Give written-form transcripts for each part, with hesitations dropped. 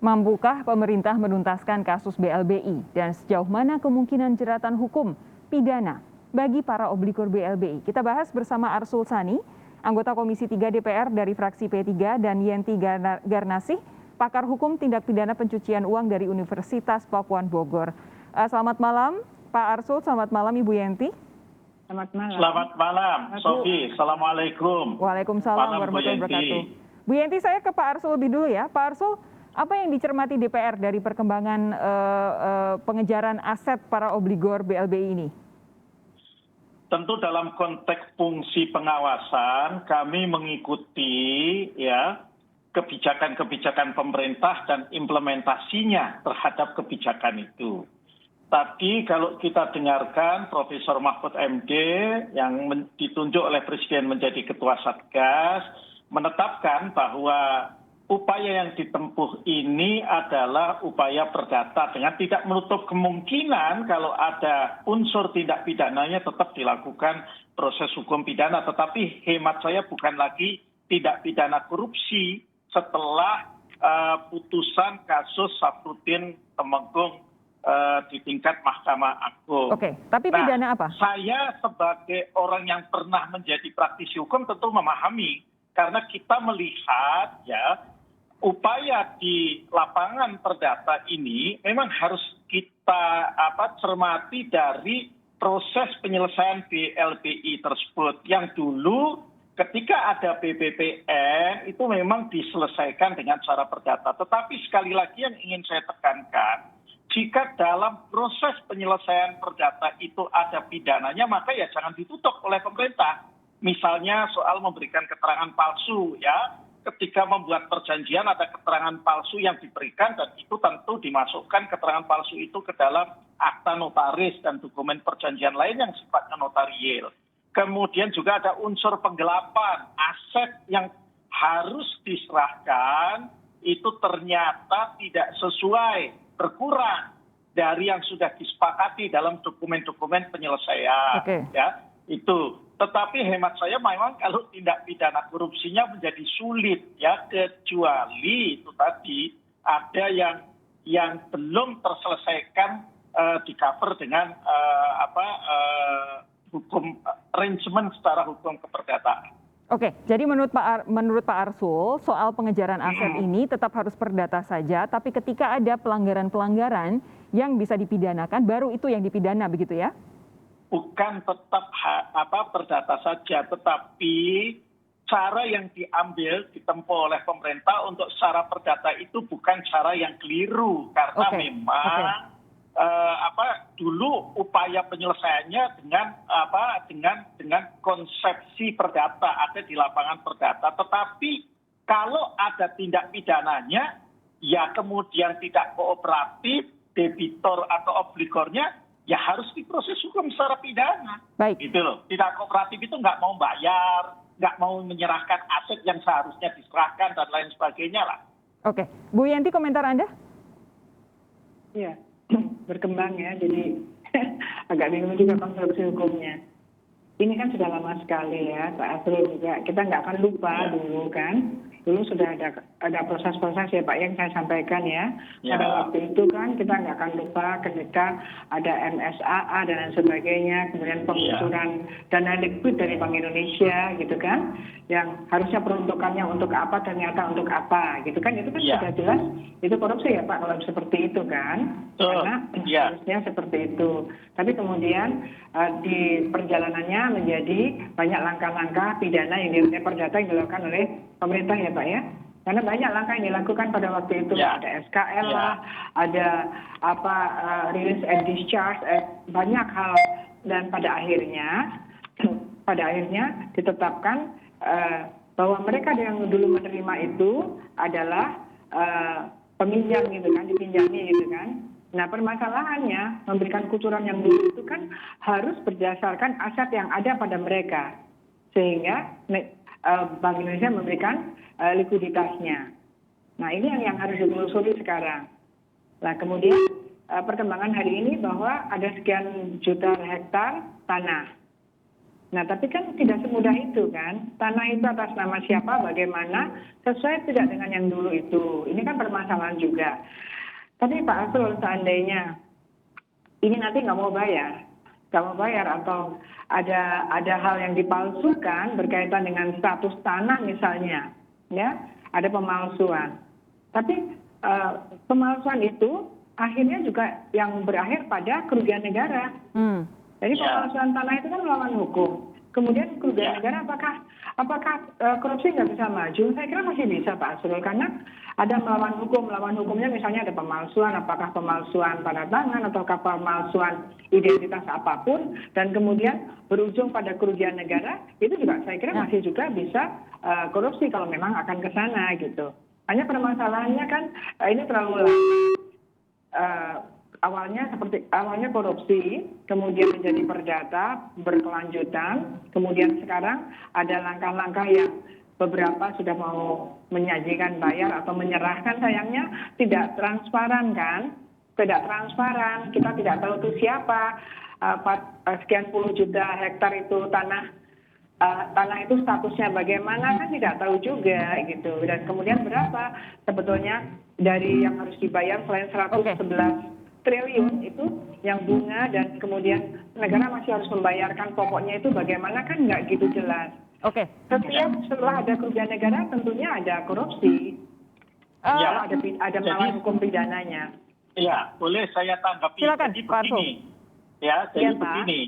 Mampukah pemerintah menuntaskan kasus BLBI dan sejauh mana kemungkinan jeratan hukum pidana bagi para obligor BLBI? Kita bahas bersama Arsul Sani, anggota Komisi 3 DPR dari fraksi P3, dan Yenti Garnasih, pakar hukum tindak pidana pencucian uang dari Universitas Pakuan Bogor. Selamat malam Pak Arsul, selamat malam Ibu Yenti. Selamat malam. Selamat malam, Sofi. Assalamualaikum. Waalaikumsalam warahmatullahi wabarakatuh. Bu Yenti, saya ke Pak Arsul lebih dulu ya. Pak Arsul, apa yang dicermati DPR dari perkembangan pengejaran aset para obligor BLBI ini? Tentu dalam konteks fungsi pengawasan, kami mengikuti ya kebijakan-kebijakan pemerintah dan implementasinya terhadap kebijakan itu. Tadi kalau kita dengarkan Profesor Mahfud MD yang ditunjuk oleh Presiden menjadi Ketua Satgas, menetapkan bahwa upaya yang ditempuh ini adalah upaya perdata dengan tidak menutup kemungkinan kalau ada unsur tindak pidananya tetap dilakukan proses hukum pidana. Tetapi hemat saya bukan lagi tindak pidana korupsi setelah putusan kasus Safruddin Temenggung di tingkat Mahkamah Agung. Oke, tapi pidana apa? Saya sebagai orang yang pernah menjadi praktisi hukum tentu memahami karena kita melihat ya upaya di lapangan perdata ini memang harus kita cermati dari proses penyelesaian BLBI tersebut yang dulu ketika ada BBPN itu memang diselesaikan dengan cara perdata. Tetapi sekali lagi yang ingin saya tekankan, jika dalam proses penyelesaian perdata itu ada pidananya, maka ya jangan ditutup oleh pemerintah. Misalnya soal memberikan keterangan palsu ya. Ketika membuat perjanjian ada keterangan palsu yang diberikan dan itu tentu dimasukkan keterangan palsu itu ke dalam akta notaris dan dokumen perjanjian lain yang sifatnya notarial. Kemudian juga ada unsur penggelapan aset yang harus diserahkan itu ternyata tidak sesuai, berkurang dari yang sudah disepakati dalam dokumen-dokumen penyelesaian. Okay. Ya, itu. Tetapi hemat saya memang kalau tindak pidana korupsinya menjadi sulit ya, kecuali itu tadi ada yang belum terselesaikan di cover dengan hukum arrangement secara hukum keperdataan. Oke, jadi menurut Pak Arsul soal pengejaran aset ini tetap harus perdata saja, tapi ketika ada pelanggaran-pelanggaran yang bisa dipidanakan, baru itu yang dipidana, begitu ya? Bukan tetap perdata saja, tetapi cara yang ditempuh oleh pemerintah untuk secara perdata itu bukan cara yang keliru karena memang dulu upaya penyelesaiannya dengan konsepsi perdata ada di lapangan perdata, tetapi kalau ada tindak pidananya ya kemudian tidak kooperatif debitor atau obligornya ya harus diproses hukum secara pidana. Baik. Gitu loh. Tidak kooperatif itu nggak mau bayar, nggak mau menyerahkan aset yang seharusnya diserahkan dan lain sebagainya lah. Oke, Bu Yenti, komentar Anda? Iya, berkembang ya, jadi agak bingung juga konstruksi hukumnya. Ini kan sudah lama sekali ya, Pak Arsul juga. Kita nggak akan lupa dulu kan. Dulu sudah ada proses-proses ya Pak yang saya sampaikan ya. Pada waktu itu kan kita nggak akan lupa ketika ada MSAA dan lain sebagainya, kemudian pengusuran dana likuid dari Bank Indonesia gitu kan, yang harusnya peruntukannya untuk apa ternyata untuk apa gitu kan, itu kan sudah jelas itu korupsi ya Pak kalau seperti itu kan, karena harusnya seperti itu. Tapi kemudian di perjalanannya menjadi banyak langkah-langkah pidana yang dilakukan perdata yang dilakukan oleh pemerintah ya Pak ya, karena banyak langkah yang dilakukan pada waktu itu, ada SKL lah, ada release and discharge, banyak hal, dan pada akhirnya ditetapkan bahwa mereka yang dulu menerima itu adalah peminjam gitu kan, dipinjami gitu kan. Nah permasalahannya memberikan kucuran yang dulu itu kan harus berdasarkan aset yang ada pada mereka, sehingga Bank Indonesia memberikan likuiditasnya. Nah ini yang harus ditelusuri sekarang. Nah kemudian perkembangan hari ini bahwa ada sekian juta hektar tanah Nah, tapi kan tidak semudah itu kan. Tanah itu atas nama siapa, bagaimana, sesuai tidak dengan yang dulu itu. Ini kan permasalahan juga. Tapi Pak Asrul, seandainya ini nanti nggak mau bayar atau ada hal yang dipalsukan berkaitan dengan status tanah misalnya, ya, ada pemalsuan. Tapi pemalsuan itu akhirnya juga yang berakhir pada kerugian negara. Jadi pemalsuan tanah itu kan melawan hukum. Kemudian kerugian negara apakah korupsi nggak bisa maju? Saya kira masih bisa Pak Asrul, karena ada melawan hukum. Melawan hukumnya misalnya ada pemalsuan, apakah pemalsuan tanda tangan ataukah pemalsuan identitas apapun, dan kemudian berujung pada kerugian negara, itu juga saya kira masih juga bisa korupsi kalau memang akan ke sana gitu. Hanya permasalahannya kan ini terlalu lama. Awalnya korupsi, kemudian menjadi perdata berkelanjutan, kemudian sekarang ada langkah-langkah yang beberapa sudah mau menyajikan bayar atau menyerahkan, sayangnya tidak transparan kan, tidak transparan, kita tidak tahu itu siapa, sekian puluh juta hektar itu tanah itu statusnya bagaimana kan tidak tahu juga gitu, dan kemudian berapa sebetulnya dari yang harus dibayar selain 111 triliun itu yang bunga, dan kemudian negara masih harus membayarkan pokoknya itu bagaimana kan nggak gitu jelas. Oke. Setiap setelah ada kerugian negara tentunya ada korupsi. Ada melawan hukum pidananya. Ya, boleh saya tanggapi. Silakan, jadi Pak Arsul. begini, jadi begini,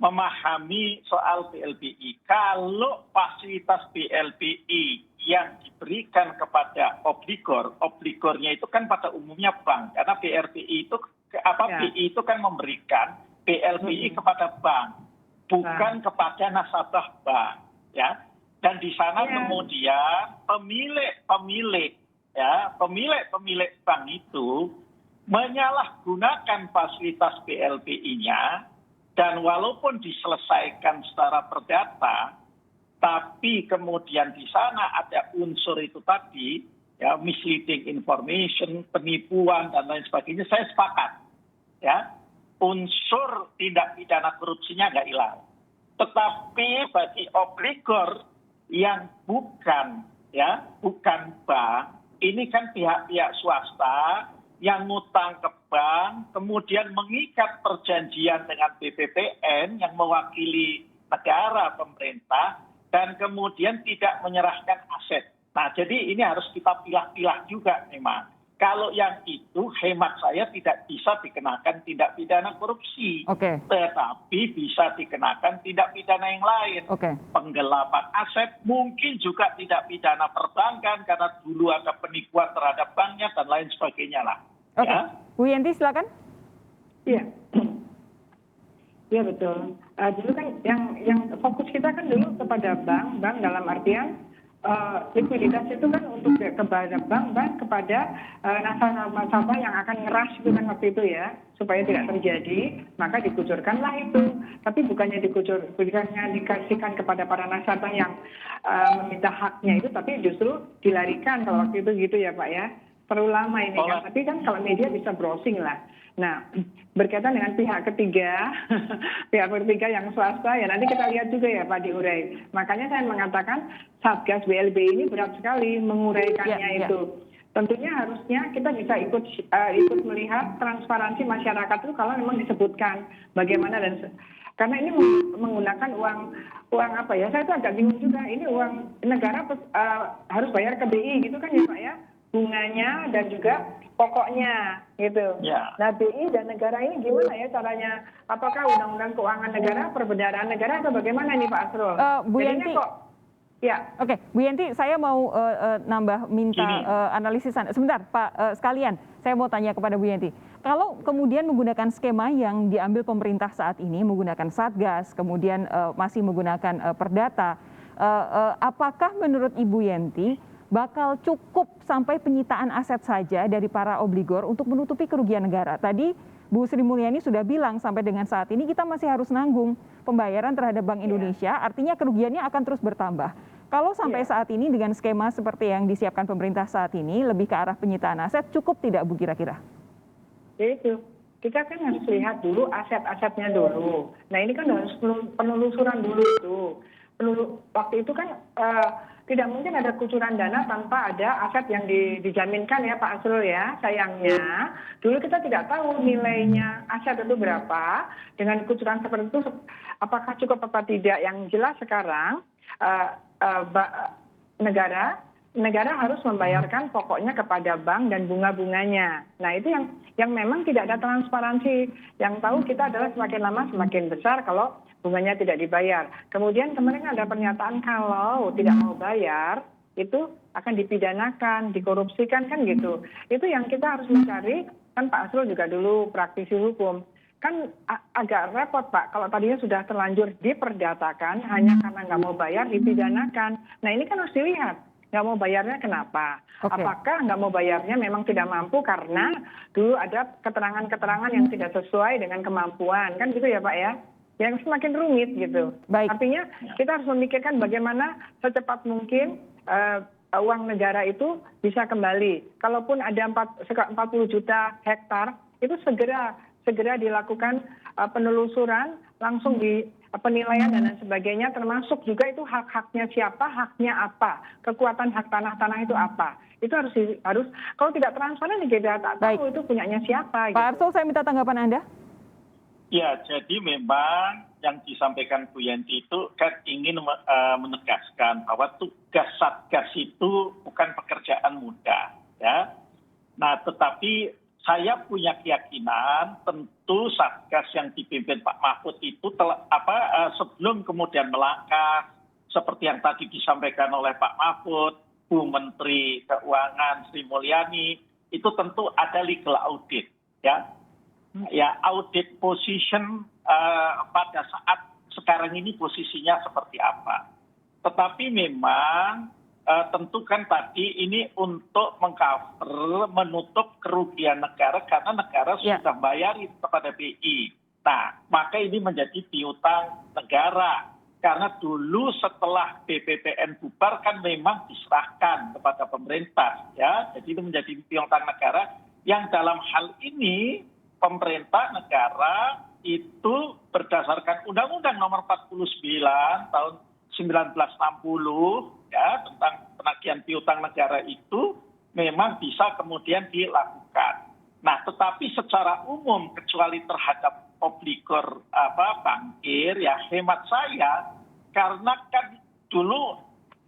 memahami soal BLBI. Kalau fasilitas BLBI yang diberikan kepada obligornya itu kan pada umumnya bank, karena BRBI itu BI itu kan memberikan BLBI kepada bank, bukan kepada nasabah bank, ya. Dan di sana kemudian pemilik bank itu menyalahgunakan fasilitas BLBI-nya, dan walaupun diselesaikan secara perdata, tapi kemudian di sana ada unsur itu tadi, ya, misleading information, penipuan dan lain sebagainya, saya sepakat, ya, unsur tindak pidana korupsinya nggak hilang. Tetapi bagi obligor yang bukan bank, ini kan pihak-pihak swasta yang ngutang ke bank, kemudian mengikat perjanjian dengan BPPN yang mewakili negara, pemerintah, dan kemudian tidak menyerahkan aset. Nah, jadi ini harus kita pilah-pilah juga memang. Kalau yang itu, hemat saya tidak bisa dikenakan tindak pidana korupsi. Tetapi bisa dikenakan tindak pidana yang lain. Penggelapan aset, mungkin juga tindak pidana perbankan, karena dulu ada penipuan terhadap banknya, dan lain sebagainya lah. Ya. Bu Yenti, silakan. Iya. Iya betul. Dulu kan yang fokus kita kan dulu kepada bank dalam artian likuiditas itu kan untuk kepada bank kepada nasabah yang akan ngeras itu kan waktu itu ya, supaya tidak terjadi, maka dikucurkanlah itu. Tapi bukannya dikasihkan kepada para nasabah yang meminta haknya itu, tapi justru dilarikan kalau waktu itu gitu ya Pak ya. Terlalu lama ini kan, tapi kan kalau media bisa browsing lah. Nah, berkaitan dengan pihak ketiga yang swasta, ya nanti kita lihat juga ya Pak diurai. Makanya saya mengatakan Satgas BLBI ini berat sekali menguraikannya itu. Tentunya harusnya kita bisa ikut melihat transparansi masyarakat itu kalau memang disebutkan bagaimana, dan karena ini menggunakan uang apa ya, saya itu agak bingung juga, ini uang negara harus bayar ke BI gitu kan ya Pak ya, bunganya dan juga pokoknya gitu. Nah BI dan negara ini gimana ya caranya? Apakah undang-undang keuangan negara, perbendaharaan negara atau bagaimana nih Pak Asrul? Bu Yenti, Oke, Bu Yenti, saya mau minta analisis sebentar Pak sekalian. Saya mau tanya kepada Bu Yenti. Kalau kemudian menggunakan skema yang diambil pemerintah saat ini, menggunakan Satgas, kemudian masih menggunakan Perdata, apakah menurut Ibu Yenti bakal cukup sampai penyitaan aset saja dari para obligor untuk menutupi kerugian negara? Tadi Bu Sri Mulyani sudah bilang sampai dengan saat ini kita masih harus nanggung pembayaran terhadap Bank Indonesia, artinya kerugiannya akan terus bertambah. Kalau sampai saat ini dengan skema seperti yang disiapkan pemerintah saat ini, lebih ke arah penyitaan aset, cukup tidak Bu kira-kira? Ya itu, kita kan harus lihat dulu aset-asetnya dulu. Nah ini kan harus penelusuran dulu itu. Waktu itu kan tidak mungkin ada kucuran dana tanpa ada aset yang dijaminkan ya Pak Asrul ya. Sayangnya dulu kita tidak tahu nilainya aset itu berapa. Dengan kucuran seperti itu apakah cukup apa tidak. Yang jelas sekarang negara harus membayarkan pokoknya kepada bank dan bunga-bunganya. Nah itu yang memang tidak ada transparansi. Yang tahu kita adalah semakin lama semakin besar kalau bunganya tidak dibayar. Kemudian kemarin ada pernyataan kalau tidak mau bayar itu akan dipidanakan, dikorupsikan kan gitu. Itu yang kita harus mencari, kan Pak Asrul juga dulu praktisi hukum. Kan agak repot Pak, kalau tadinya sudah terlanjur diperdatakan, hanya karena nggak mau bayar dipidanakan. Nah ini kan harus dilihat. Nggak mau bayarnya kenapa? Okay. Apakah nggak mau bayarnya memang tidak mampu karena dulu ada keterangan-keterangan yang tidak sesuai dengan kemampuan, kan gitu ya Pak ya? Yang semakin rumit gitu. Baik. Artinya kita harus memikirkan bagaimana secepat mungkin uang negara itu bisa kembali. Kalaupun ada 40 juta hektar, itu segera dilakukan penelusuran, langsung di penilaian dan lain sebagainya, termasuk juga itu hak-haknya siapa, haknya apa, kekuatan hak tanah itu apa. Itu harus kalau tidak transparan kita tak tahu itu punyanya siapa. Pak Arsul, saya minta tanggapan Anda. Ya, jadi memang yang disampaikan Bu Yanti itu kan ingin menegaskan bahwa tugas Satgas itu bukan pekerjaan mudah, ya. Nah, tetapi saya punya keyakinan tentu Satgas yang dipimpin Pak Mahfud itu sebelum kemudian melangkah seperti yang tadi disampaikan oleh Pak Mahfud, Bu Menteri Keuangan Sri Mulyani, itu tentu ada legal audit, ya. Ya, audit position pada saat sekarang ini posisinya seperti apa. Tetapi memang tentu kan tadi ini untuk mengcover, menutup kerugian negara karena negara sudah bayar kepada BI. Nah, maka ini menjadi piutang negara. Karena dulu setelah BPPN bubar kan memang diserahkan kepada pemerintah, ya. Jadi itu menjadi piutang negara yang dalam hal ini pemerintah negara itu berdasarkan Undang-Undang Nomor 49 tahun 1960 ya tentang penagihan piutang negara itu memang bisa kemudian dilakukan. Nah, tetapi secara umum kecuali terhadap obligor bankir ya hemat saya karena kan dulu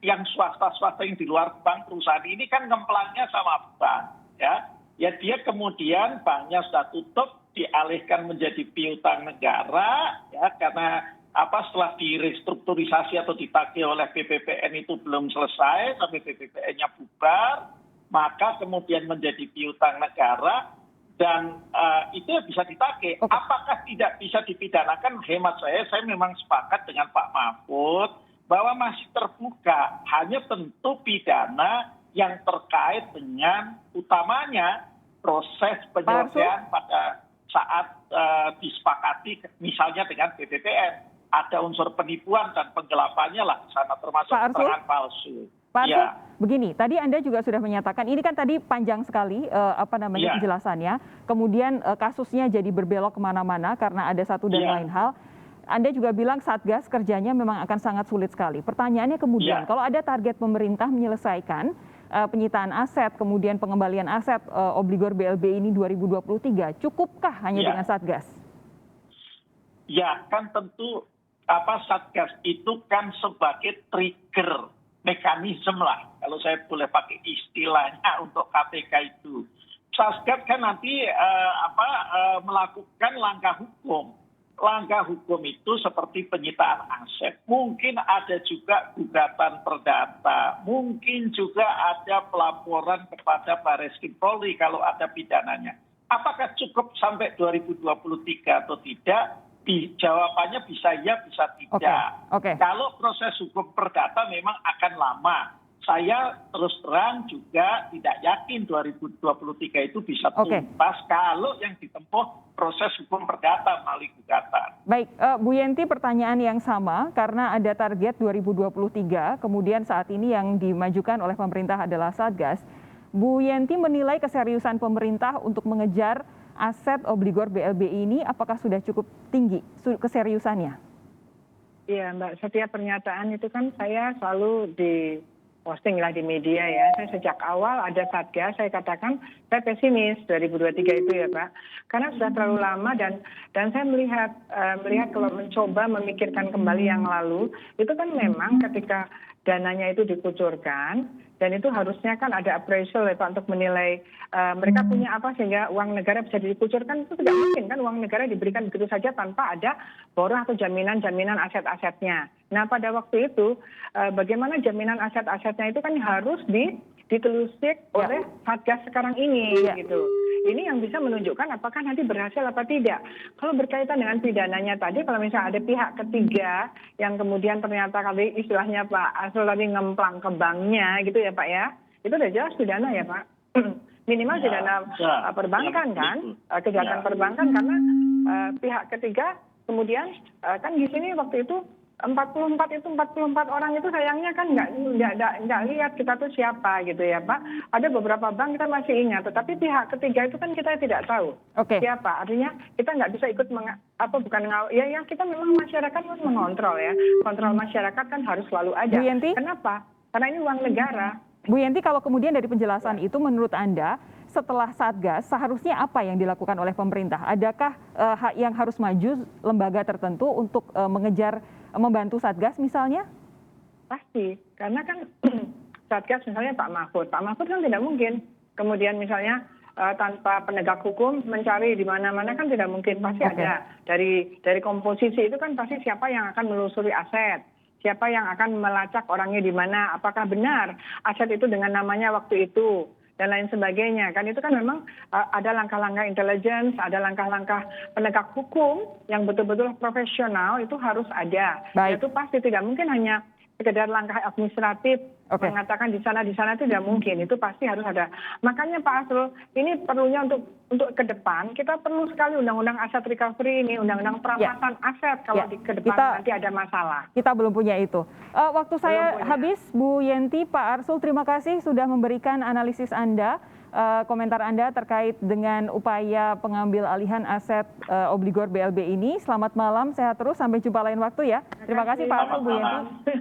yang swasta-swasta yang di luar bank perusahaan ini kan ngemplangnya sama bank ya. Ya dia kemudian banknya sudah tutup dialihkan menjadi piutang negara ya karena setelah direstrukturisasi atau ditagih oleh BPPN itu belum selesai sampai BPPN-nya bubar, maka kemudian menjadi piutang negara dan itu bisa ditagih. Okay. Apakah tidak bisa dipidanakan? Hemat saya memang sepakat dengan Pak Mahfud bahwa masih terbuka, hanya tentu pidana yang terkait dengan utamanya proses penyelesaian pada saat disepakati misalnya dengan BPPN. Ada unsur penipuan dan penggelapannya lah di sana termasuk keterangan palsu. Pak Arsul, begini, tadi Anda juga sudah menyatakan, ini kan tadi panjang sekali penjelasannya, kemudian kasusnya jadi berbelok kemana-mana karena ada satu dan lain hal. Anda juga bilang Satgas kerjanya memang akan sangat sulit sekali. Pertanyaannya kemudian, kalau ada target pemerintah menyelesaikan penyitaan aset, kemudian pengembalian aset obligor BLBI ini 2023, cukupkah hanya dengan Satgas? Ya, kan tentu Satgas itu kan sebagai trigger mekanisme lah, kalau saya boleh pakai istilahnya untuk KPK itu. Satgas kan nanti melakukan langkah hukum. Langkah hukum itu seperti penyitaan aset. Mungkin ada juga gugatan perdata. Mungkin juga ada pelaporan kepada Barreskrim Polri kalau ada pidananya. Apakah cukup sampai 2023 atau tidak? Jawabannya bisa ya, bisa tidak. Okay. Kalau proses hukum perdata memang akan lama. Saya terus terang juga tidak yakin 2023 itu bisa tuntas kalau yang ditempuh proses hukum perdata melalui gugatan. Baik, Bu Yenti, pertanyaan yang sama karena ada target 2023, kemudian saat ini yang dimajukan oleh pemerintah adalah Satgas. Bu Yenti menilai keseriusan pemerintah untuk mengejar aset obligor BLBI ini apakah sudah cukup tinggi keseriusannya? Iya Mbak, setiap pernyataan itu kan saya selalu posting lah di media ya. Saya sejak awal ada Satgas, saya katakan saya pesimis 2023 itu ya Pak. Karena sudah terlalu lama dan saya melihat kalau mencoba memikirkan kembali yang lalu, itu kan memang ketika dananya itu dikucurkan, dan itu harusnya kan ada appraisal ya Pak untuk menilai mereka punya apa sehingga uang negara bisa dikucurkan. Itu tidak mungkin kan uang negara diberikan begitu saja tanpa ada borah atau jaminan aset-asetnya. Nah pada waktu itu bagaimana jaminan aset-asetnya itu kan harus ditelusik oleh Satgas sekarang ini gitu. Ini yang bisa menunjukkan apakah nanti berhasil apa tidak. Kalau berkaitan dengan pidananya tadi, kalau misalnya ada pihak ketiga yang kemudian ternyata kali istilahnya Pak Asrul tadi ngemplang ke banknya gitu ya Pak ya, itu udah jelas pidana ya Pak. Minimal pidana perbankan kan, kejahatan perbankan karena pihak ketiga kemudian kan di sini waktu itu 44 orang itu sayangnya kan nggak lihat kita tuh siapa gitu ya Pak. Ada beberapa bank kita masih ingat, tetapi pihak ketiga itu kan kita tidak tahu siapa. Artinya kita nggak bisa ikut ya kita memang masyarakat harus mengontrol ya. Kontrol masyarakat kan harus selalu ada. Bu Yenti? Kenapa? Karena ini uang negara. Bu Yenti, kalau kemudian dari penjelasan itu menurut Anda setelah Satgas seharusnya apa yang dilakukan oleh pemerintah? Adakah yang harus maju lembaga tertentu untuk membantu Satgas misalnya? Pasti, karena kan Satgas misalnya Pak Mahfud kan tidak mungkin kemudian misalnya tanpa penegak hukum mencari di mana-mana kan tidak mungkin, pasti ada dari komposisi itu kan pasti siapa yang akan menelusuri aset, siapa yang akan melacak orangnya di mana, apakah benar aset itu dengan namanya waktu itu dan lain sebagainya. Kan itu kan memang ada langkah-langkah intelligence, ada langkah-langkah penegak hukum yang betul-betul profesional itu harus ada. Itu pasti tidak mungkin hanya sekedar langkah administratif mengatakan di sana itu tidak mungkin, itu pasti harus ada. Makanya Pak Asrul, ini perlunya untuk ke depan kita perlu sekali undang-undang aset recovery ini, undang-undang perampasan aset kalau ke depan nanti ada masalah. Kita belum punya itu. Waktu saya habis, Bu Yenti, Pak Arsul, terima kasih sudah memberikan analisis Anda, komentar Anda terkait dengan upaya pengambil alihan aset obligor BLB ini. Selamat malam, sehat terus, sampai jumpa lain waktu ya. Terima kasih Pak Arsul, Bu Yenti.